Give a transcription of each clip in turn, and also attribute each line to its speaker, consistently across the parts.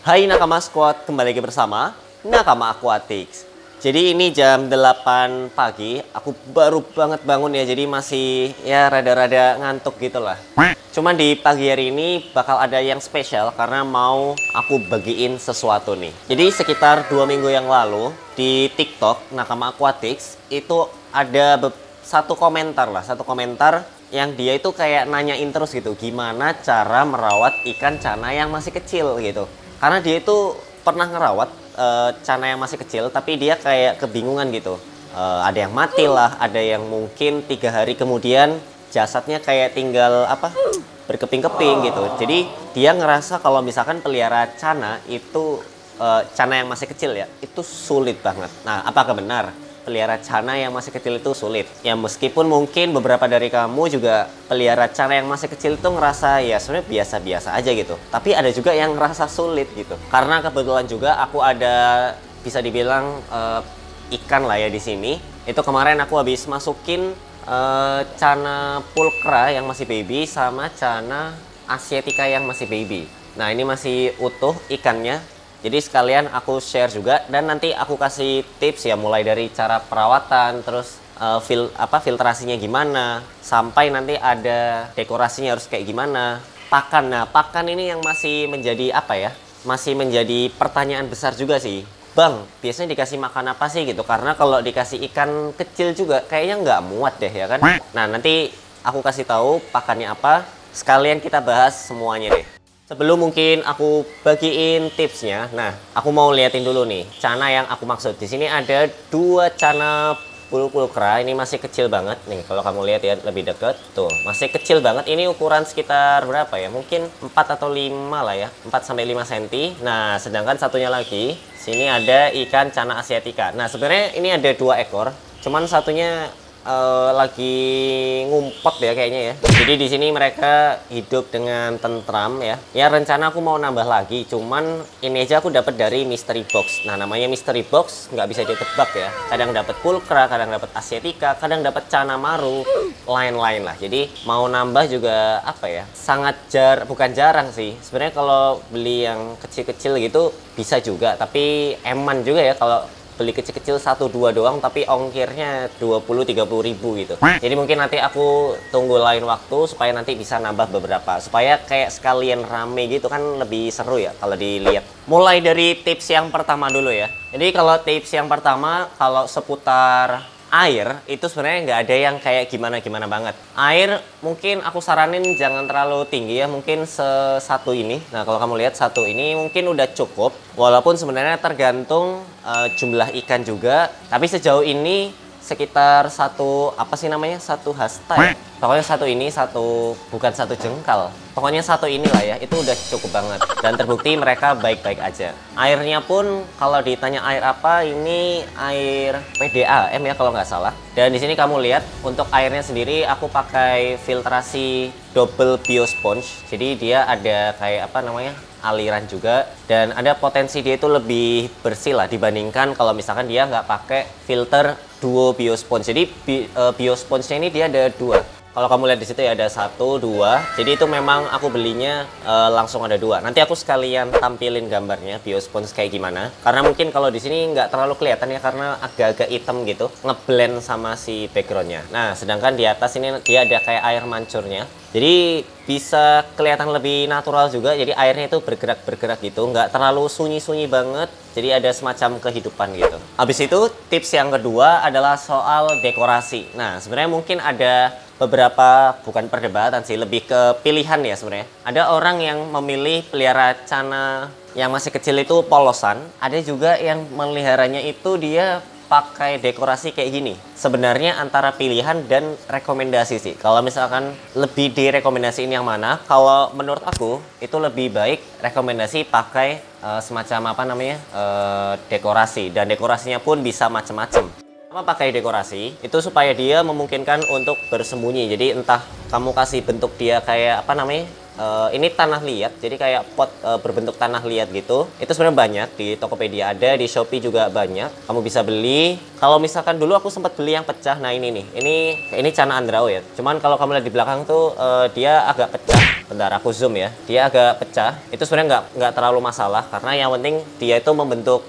Speaker 1: Hai Nakama Squad, kembali lagi bersama Nakama Aquatics. Jadi ini jam 8 pagi, aku baru banget bangun ya, jadi masih ya rada-rada ngantuk gitu lah. Cuman di pagi hari ini bakal ada yang spesial karena mau aku bagiin sesuatu nih. Jadi sekitar 2 minggu yang lalu di TikTok Nakama Aquatics itu ada satu komentar yang dia itu kayak nanyain terus gitu, gimana cara merawat ikan cana yang masih kecil gitu. Karena dia itu pernah ngerawat cana yang masih kecil, tapi dia kayak kebingungan gitu. Ada yang mati lah, ada yang mungkin 3 hari kemudian jasadnya kayak tinggal berkeping-keping gitu. Jadi dia ngerasa kalau misalkan pelihara cana itu cana yang masih kecil ya, itu sulit banget. Nah, apakah benar pelihara cana yang masih kecil itu sulit? Ya meskipun mungkin beberapa dari kamu juga pelihara cana yang masih kecil itu ngerasa ya sebenarnya biasa-biasa aja gitu. Tapi ada juga yang ngerasa sulit gitu. Karena kebetulan juga aku ada bisa dibilang ikan lah ya di sini. Itu kemarin aku habis masukin cana pulcra yang masih baby sama cana asiatica yang masih baby. Nah, ini masih utuh ikannya. Jadi sekalian aku share juga dan nanti aku kasih tips ya, mulai dari cara perawatan, terus filtrasinya gimana, sampai nanti ada dekorasinya harus kayak gimana. Pakan, nah pakan ini yang masih menjadi masih menjadi pertanyaan besar juga sih. Bang, biasanya dikasih makan apa sih gitu? Karena kalau dikasih ikan kecil juga kayaknya nggak muat deh ya kan. Nah, nanti aku kasih tahu pakannya apa, sekalian kita bahas semuanya deh. Sebelum mungkin aku bagiin tipsnya, nah aku mau liatin dulu nih cana yang aku maksud. Di sini ada 2 cana pulcra, ini masih kecil banget nih. Kalau kamu lihat ya lebih deket, tuh masih kecil banget. Ini ukuran sekitar berapa ya? Mungkin 4 atau 5 lah ya, 4 sampai 5 cm. Nah, sedangkan satunya lagi, sini ada ikan cana asiatica. Nah, sebenarnya ini ada 2 ekor, cuman satunya lagi ngumpet ya kayaknya ya. Jadi di sini mereka hidup dengan tentram ya. Ya rencana aku mau nambah lagi, cuman ini aja aku dapat dari mystery box. Nah, namanya mystery box nggak bisa ditebak ya. Kadang dapat pulcra, kadang dapat asiatica, kadang dapat cana maru, lain-lain lah. Jadi mau nambah juga sangat bukan jarang sih. Sebenarnya kalau beli yang kecil-kecil gitu bisa juga, tapi eman juga ya kalau beli kecil-kecil 1-2 doang tapi ongkirnya 20-30 ribu gitu. Jadi mungkin nanti aku tunggu lain waktu supaya nanti bisa nambah beberapa, supaya kayak sekalian rame gitu kan, lebih seru ya kalau dilihat. Mulai dari tips yang pertama dulu ya. Jadi kalau tips yang pertama, kalau seputar air itu sebenarnya nggak ada yang kayak gimana-gimana banget. Air mungkin aku saranin jangan terlalu tinggi ya, mungkin satu ini. Nah, kalau kamu lihat satu ini mungkin udah cukup. Walaupun sebenarnya tergantung jumlah ikan juga. Tapi sejauh ini sekitar satu satu hasta ya. Pokoknya satu ini bukan satu jengkal. Pokoknya satu inilah ya, itu udah cukup banget. Dan terbukti mereka baik-baik aja. Airnya pun kalau ditanya air apa, ini air PDAM ya kalau nggak salah. Dan di sini kamu lihat untuk airnya sendiri aku pakai filtrasi double biosponge. Jadi dia ada kayak aliran juga, dan ada potensi dia itu lebih bersih lah dibandingkan kalau misalkan dia nggak pakai filter duo biosponge. Jadi biosponge-nya ini dia ada 2. Kalau kamu lihat di situ ya ada 1, 2. Jadi itu memang aku belinya langsung ada 2. Nanti aku sekalian tampilin gambarnya biosponge kayak gimana. Karena mungkin kalau di sini nggak terlalu kelihatan ya karena agak-agak hitam gitu, ngeblend sama si backgroundnya. Nah, sedangkan di atas ini dia ada kayak air mancurnya. Jadi bisa kelihatan lebih natural juga. Jadi airnya itu bergerak-bergerak gitu, nggak terlalu sunyi-sunyi banget. Jadi ada semacam kehidupan gitu. Habis itu tips yang kedua adalah soal dekorasi. Nah, sebenarnya mungkin ada beberapa, bukan perdebatan sih, lebih ke pilihan ya sebenarnya. Ada orang yang memilih pelihara cana yang masih kecil itu polosan. Ada juga yang meliharanya itu dia pakai dekorasi kayak gini. Sebenarnya antara pilihan dan rekomendasi sih. Kalau misalkan lebih direkomendasiin yang mana? Kalau menurut aku itu lebih baik rekomendasi pakai semacam dekorasi, dan dekorasinya pun bisa macam-macam. Pakai dekorasi itu supaya dia memungkinkan untuk bersembunyi. Jadi entah kamu kasih bentuk dia kayak ini tanah liat, jadi kayak pot berbentuk tanah liat gitu. Itu sebenarnya banyak di Tokopedia, ada di Shopee juga banyak. Kamu bisa beli. Kalau misalkan dulu aku sempat beli yang pecah. Nah, ini nih, ini cana andrao ya. Cuman kalau kamu lihat di belakang tuh dia agak pecah. Bentar, aku zoom ya. Dia agak pecah. Itu sebenarnya nggak terlalu masalah karena yang penting dia itu membentuk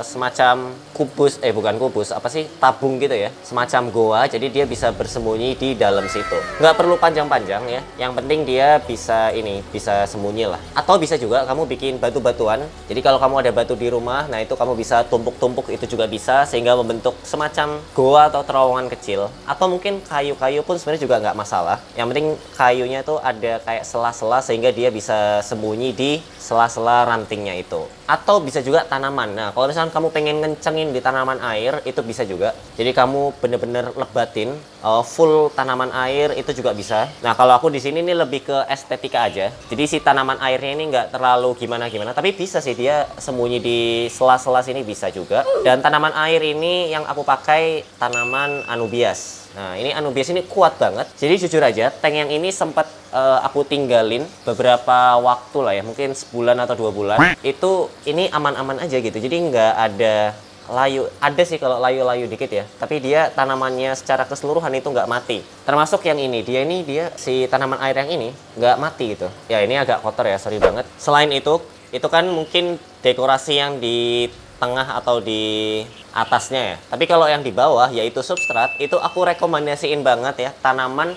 Speaker 1: semacam kubus, bukan kubus, apa sih, tabung gitu ya, semacam goa. Jadi dia bisa bersembunyi di dalam situ. Nggak perlu panjang-panjang ya. Yang penting dia bisa bisa sembunyi lah. Atau bisa juga kamu bikin batu-batuan. Jadi kalau kamu ada batu di rumah, nah itu kamu bisa tumpuk-tumpuk, itu juga bisa sehingga membentuk semacam goa atau terowongan kecil. Atau mungkin kayu-kayu pun sebenarnya juga nggak masalah. Yang penting kayunya tuh ada kayak sela-sela sehingga dia bisa sembunyi di sela-sela rantingnya itu. Atau bisa juga tanaman. Nah, kalau misalkan kamu pengen ngencengin di tanaman air, itu bisa juga. Jadi kamu bener-bener lebatin full tanaman air, itu juga bisa. Nah, kalau aku di sini ini lebih ke estetika aja. Jadi si tanaman airnya ini nggak terlalu gimana-gimana, tapi bisa sih dia sembunyi di sela-sela sini, bisa juga. Dan tanaman air ini yang aku pakai tanaman anubias. Nah, ini anubias ini kuat banget. Jadi jujur aja, tank yang ini sempat aku tinggalin beberapa waktu lah ya, mungkin sebulan atau 2 bulan. Itu ini aman-aman aja gitu. Jadi nggak ada layu. Ada sih kalau layu-layu dikit ya. Tapi dia tanamannya secara keseluruhan itu nggak mati. Termasuk yang ini. Dia si tanaman air yang ini nggak mati gitu. Ya ini agak kotor ya, sorry banget. Selain itu kan mungkin dekorasi yang di tengah atau di atasnya ya. Tapi kalau yang di bawah yaitu substrat, itu aku rekomendasiin banget ya tanaman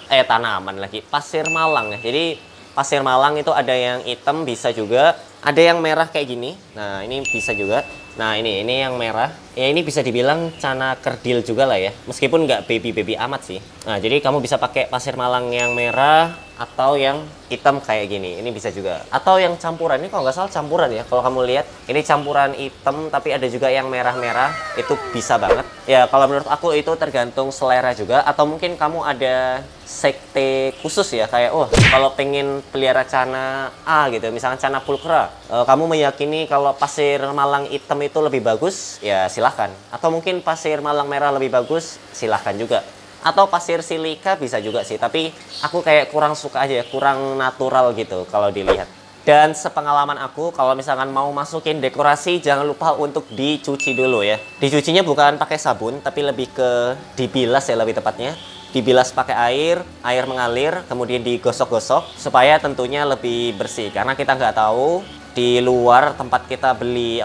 Speaker 1: lagi pasir malang ya. Jadi pasir malang itu ada yang hitam, bisa juga ada yang merah kayak gini. Nah, ini bisa juga. Nah, ini yang merah. Ya ini bisa dibilang cana kerdil juga lah ya. Meskipun nggak baby amat sih. Nah, jadi kamu bisa pakai pasir malang yang merah atau yang hitam kayak gini. Ini bisa juga. Atau yang campuran. Ini kalau nggak salah campuran ya. Kalau kamu lihat, ini campuran hitam tapi ada juga yang merah-merah. Itu bisa banget. Ya, kalau menurut aku itu tergantung selera juga. Atau mungkin kamu ada sekte khusus ya, kayak kalau pengen pelihara cana A gitu, misalnya cana pulchra, kamu meyakini kalau pasir malang hitam itu lebih bagus, ya silahkan. Atau mungkin pasir malang merah lebih bagus, silahkan juga. Atau pasir silika bisa juga sih, tapi aku kayak kurang suka aja ya, kurang natural gitu kalau dilihat. Dan sepengalaman aku, kalau misalkan mau masukin dekorasi, jangan lupa untuk dicuci dulu ya. Dicucinya bukan pakai sabun, tapi lebih ke dibilas ya, lebih tepatnya. Dibilas pakai air mengalir, kemudian digosok-gosok supaya tentunya lebih bersih. Karena kita nggak tahu di luar tempat kita beli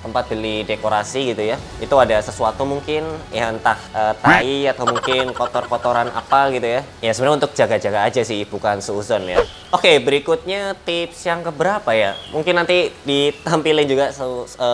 Speaker 1: tempat beli dekorasi gitu ya, itu ada sesuatu mungkin ya, entah tai atau mungkin kotor-kotoran apa gitu ya. Ya sebenarnya untuk jaga-jaga aja sih, bukan suuzon ya. Oke, berikutnya tips yang keberapa ya? Mungkin nanti ditampilin juga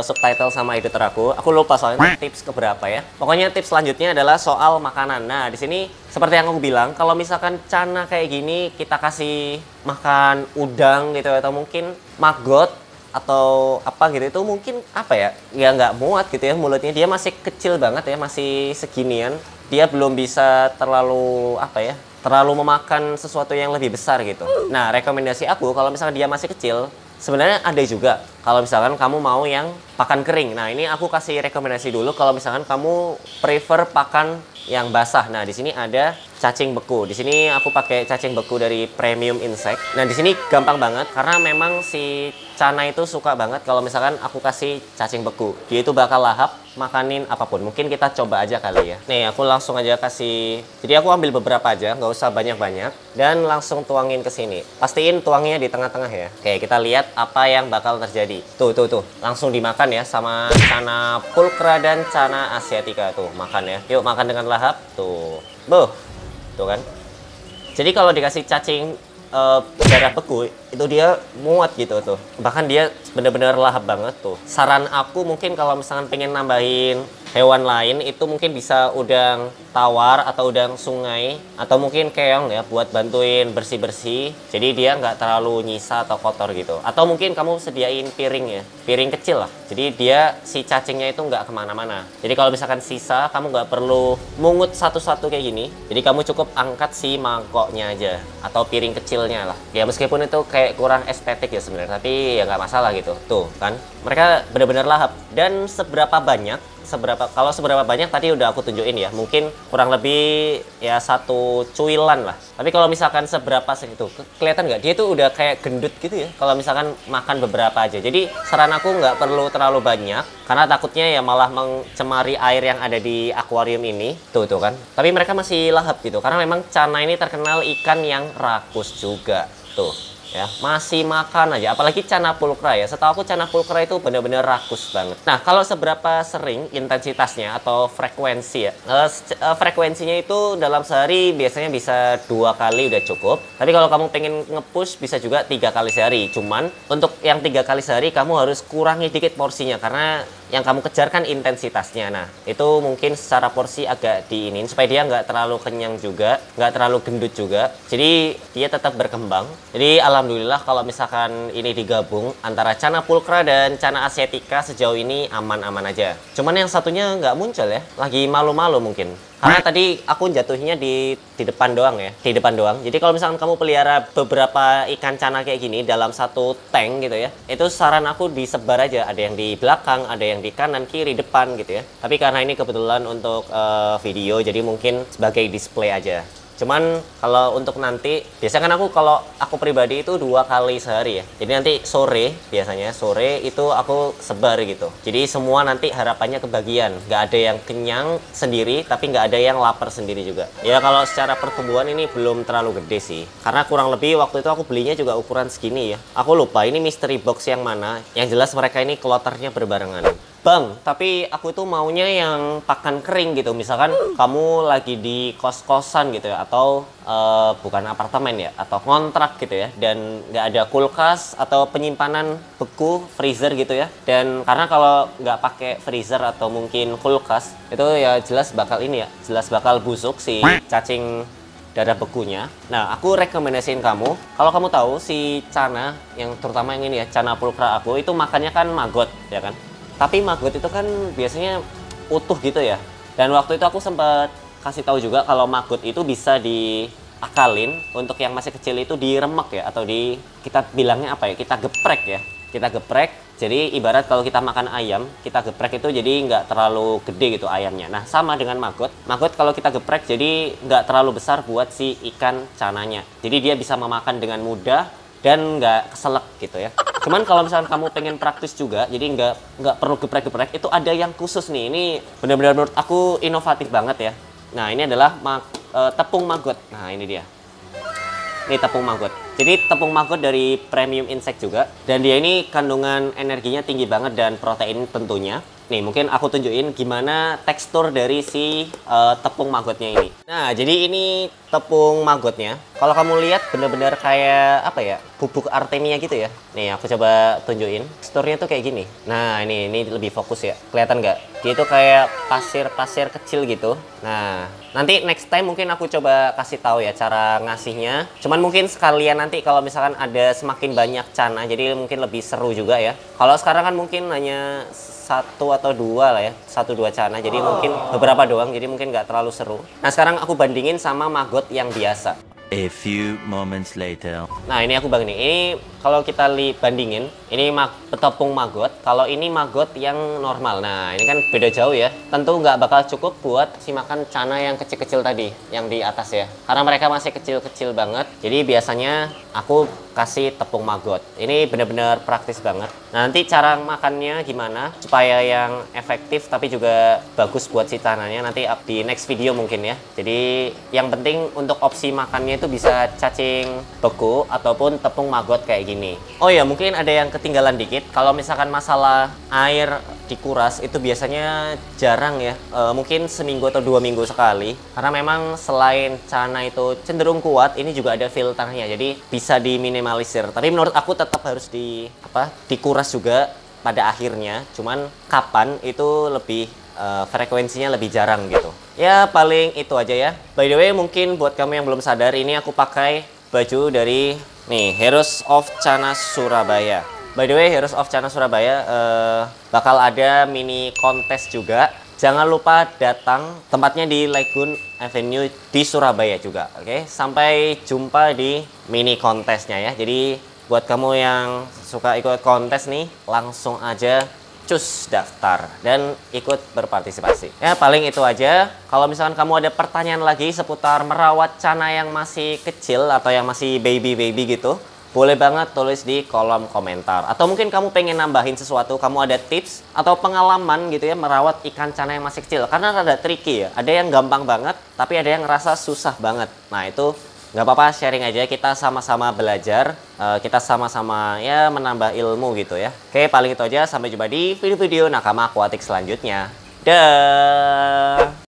Speaker 1: subtitle sama editor aku. Aku lupa soalnya tips keberapa ya. Pokoknya tips selanjutnya adalah soal makanan. Nah, di sini seperti yang aku bilang, kalau misalkan cana kayak gini kita kasih makan udang gitu atau mungkin maggot atau apa gitu, itu mungkin ya nggak muat gitu ya mulutnya. Dia masih kecil banget ya, masih seginian. Dia belum bisa terlalu terlalu memakan sesuatu yang lebih besar gitu. Nah, rekomendasi aku kalau misalkan dia masih kecil, sebenarnya ada juga kalau misalkan kamu mau yang pakan kering. Nah, ini aku kasih rekomendasi dulu kalau misalkan kamu prefer pakan yang basah. Nah, di sini ada cacing beku. Di sini aku pakai cacing beku dari Premium Insect. Nah, di sini gampang banget karena memang si cana itu suka banget kalau misalkan aku kasih cacing beku. Dia itu bakal lahap makanin apapun. Mungkin kita coba aja kali ya. Nih, aku langsung aja kasih. Jadi aku ambil beberapa aja, nggak usah banyak-banyak, dan langsung tuangin ke sini. Pastiin tuangnya di tengah-tengah ya. Oke, kita lihat apa yang bakal terjadi. Tuh. Langsung dimakan ya sama cana pulchra dan cana asiatica tuh, makan ya. Yuk makan dengan lahap. Tuh. Tuh kan. Jadi kalau dikasih cacing darah beku itu dia muat gitu tuh. Bahkan dia bener-bener lahap banget tuh. Saran aku mungkin kalau misalkan pengen nambahin hewan lain, itu mungkin bisa udang tawar atau udang sungai atau mungkin keong ya, buat bantuin bersih-bersih. Jadi dia nggak terlalu nyisa atau kotor gitu. Atau mungkin kamu sediain piring ya, piring kecil lah. Jadi dia si cacingnya itu nggak kemana-mana. Jadi kalau misalkan sisa, kamu nggak perlu mungut satu-satu kayak gini. Jadi kamu cukup angkat si mangkoknya aja atau piring kecilnya lah. Ya meskipun itu kayak kurang estetik ya sebenarnya, tapi ya nggak masalah gitu. Tuh kan, mereka benar-benar lahap. Dan seberapa banyak tadi udah aku tunjukin ya, mungkin kurang lebih ya 1 cuilan lah. Tapi kalau misalkan seberapa segitu, kelihatan nggak dia tuh udah kayak gendut gitu ya kalau misalkan makan beberapa aja. Jadi saran aku nggak perlu terlalu banyak karena takutnya ya malah mencemari air yang ada di akuarium ini. Tuh kan, tapi mereka masih lahap gitu karena memang cana ini terkenal ikan yang rakus juga. Tuh, ya, masih makan aja. Apalagi Channa pulchra ya. Setahu aku Channa pulchra itu benar-benar rakus banget. Nah, kalau seberapa sering intensitasnya atau frekuensi ya. Frekuensinya itu dalam sehari biasanya bisa 2 kali udah cukup. Tapi kalau kamu pengen nge-push bisa juga 3 kali sehari. Cuman untuk yang 3 kali sehari kamu harus kurangi dikit porsinya karena yang kamu kejar kan intensitasnya. Nah, itu mungkin secara porsi agak diinin supaya dia nggak terlalu kenyang juga, nggak terlalu gendut juga. Jadi dia tetap berkembang. Jadi alhamdulillah kalau misalkan ini digabung antara Channa pulchra dan Channa asiatica sejauh ini aman-aman aja. Cuman yang satunya nggak muncul ya, lagi malu-malu mungkin. Karena tadi aku jatuhnya di depan doang ya, di depan doang. Jadi kalau misalkan kamu pelihara beberapa ikan Channa kayak gini dalam satu tank gitu ya, itu saran aku disebar aja. Ada yang di belakang, ada yang di kanan, kiri, depan gitu ya. Tapi karena ini kebetulan untuk video, jadi mungkin sebagai display aja. Cuman kalau untuk nanti, biasanya kan kalau aku pribadi itu 2 kali sehari ya. Jadi nanti sore, biasanya sore itu aku sebar gitu. Jadi semua nanti harapannya kebagian. Nggak ada yang kenyang sendiri, tapi nggak ada yang lapar sendiri juga. Ya kalau secara pertumbuhan ini belum terlalu gede sih. Karena kurang lebih waktu itu aku belinya juga ukuran segini ya. Aku lupa ini mystery box yang mana. Yang jelas mereka ini kloternya berbarengan. Bang, tapi aku itu maunya yang pakan kering gitu. Misalkan kamu lagi di kos-kosan gitu ya, atau bukan apartemen ya, atau kontrak gitu ya, dan nggak ada kulkas atau penyimpanan beku, freezer gitu ya. Dan karena kalau nggak pakai freezer atau mungkin kulkas, itu ya jelas bakal ini ya, jelas bakal busuk si cacing darah bekunya. Nah, aku rekomendasiin kamu, kalau kamu tahu si Channa, yang terutama yang ini ya, Channa pulchra aku, itu makannya kan maggot, ya kan? Tapi maggot itu kan biasanya utuh gitu ya. Dan waktu itu aku sempat kasih tahu juga kalau maggot itu bisa diakalin untuk yang masih kecil itu diremek ya, atau kita bilangnya apa ya? Kita geprek ya. Kita geprek. Jadi ibarat kalau kita makan ayam, kita geprek itu jadi nggak terlalu gede gitu ayamnya. Nah, sama dengan maggot. Maggot kalau kita geprek jadi nggak terlalu besar buat si ikan Channanya. Jadi dia bisa memakan dengan mudah dan nggak keselak gitu ya. Cuman kalau misalnya kamu pengen praktis juga, jadi nggak perlu geprek-geprek, itu ada yang khusus nih. Ini benar-benar menurut aku inovatif banget ya. Nah, ini adalah tepung maggot. Nah, ini dia. Ini tepung maggot. Jadi tepung maggot dari Premium Insect juga. Dan dia ini kandungan energinya tinggi banget dan protein tentunya. Nih, mungkin aku tunjukin gimana tekstur dari si tepung maggotnya ini. Nah, jadi ini tepung maggotnya. Kalau kamu lihat bener-bener kayak apa ya? Bubuk artemia gitu ya. Nih, aku coba tunjukin. Teksturnya tuh kayak gini. Nah, ini lebih fokus ya. Kelihatan nggak? Dia itu kayak pasir-pasir kecil gitu. Nah, nanti next time mungkin aku coba kasih tahu ya cara ngasihnya. Cuman mungkin sekalian nanti kalau misalkan ada semakin banyak Channa, jadi mungkin lebih seru juga ya. Kalau sekarang kan mungkin hanya 1 atau 2 lah ya, 1-2 Channa, jadi mungkin beberapa doang, jadi mungkin nggak terlalu seru. Nah, sekarang aku bandingin sama maggot yang biasa.
Speaker 2: A few moments later.
Speaker 1: Nah, ini aku bang nih. Ini kalau kita bandingin, ini tepung maggot. Kalau ini maggot yang normal. Nah, ini kan beda jauh ya. Tentu nggak bakal cukup buat si makan Channa yang kecil-kecil tadi, yang di atas ya. Karena mereka masih kecil-kecil banget. Jadi biasanya aku kasih tepung maggot. Ini benar-benar praktis banget. Nah, nanti cara makannya gimana supaya yang efektif tapi juga bagus buat si Channanya nanti di next video mungkin ya. Jadi yang penting untuk opsi makannya itu bisa cacing beku ataupun tepung maggot kayak gini. Oh ya, mungkin ada yang ketinggalan dikit. Kalau misalkan masalah air dikuras itu biasanya jarang ya. Mungkin seminggu atau 2 minggu sekali. Karena memang selain Channa itu cenderung kuat, ini juga ada filternya. Jadi bisa diminimalisir. Tapi menurut aku tetap harus dikuras juga pada akhirnya. Cuman kapan itu lebih frekuensinya lebih jarang gitu. Ya paling itu aja ya. By the way, mungkin buat kamu yang belum sadar, ini aku pakai baju dari nih Heroes of Channa Surabaya. By the way, Heroes of Channa Surabaya bakal ada mini kontes juga. Jangan lupa datang, tempatnya di Lagoon Avenue di Surabaya juga. Oke, sampai jumpa di mini kontesnya ya. Jadi buat kamu yang suka ikut kontes nih, langsung aja cus daftar dan ikut berpartisipasi. Ya paling itu aja. Kalau misalkan kamu ada pertanyaan lagi seputar merawat Channa yang masih kecil atau yang masih baby-baby gitu, boleh banget tulis di kolom komentar. Atau mungkin kamu pengen nambahin sesuatu, kamu ada tips atau pengalaman gitu ya merawat ikan Channa yang masih kecil. Karena rada tricky ya. Ada yang gampang banget, tapi ada yang ngerasa susah banget. Nah itu Nggak apa-apa, sharing aja, kita sama-sama belajar, kita sama-sama ya menambah ilmu gitu ya. Oke, paling itu aja, sampai jumpa di video-video nakama akuatik selanjutnya. Dah.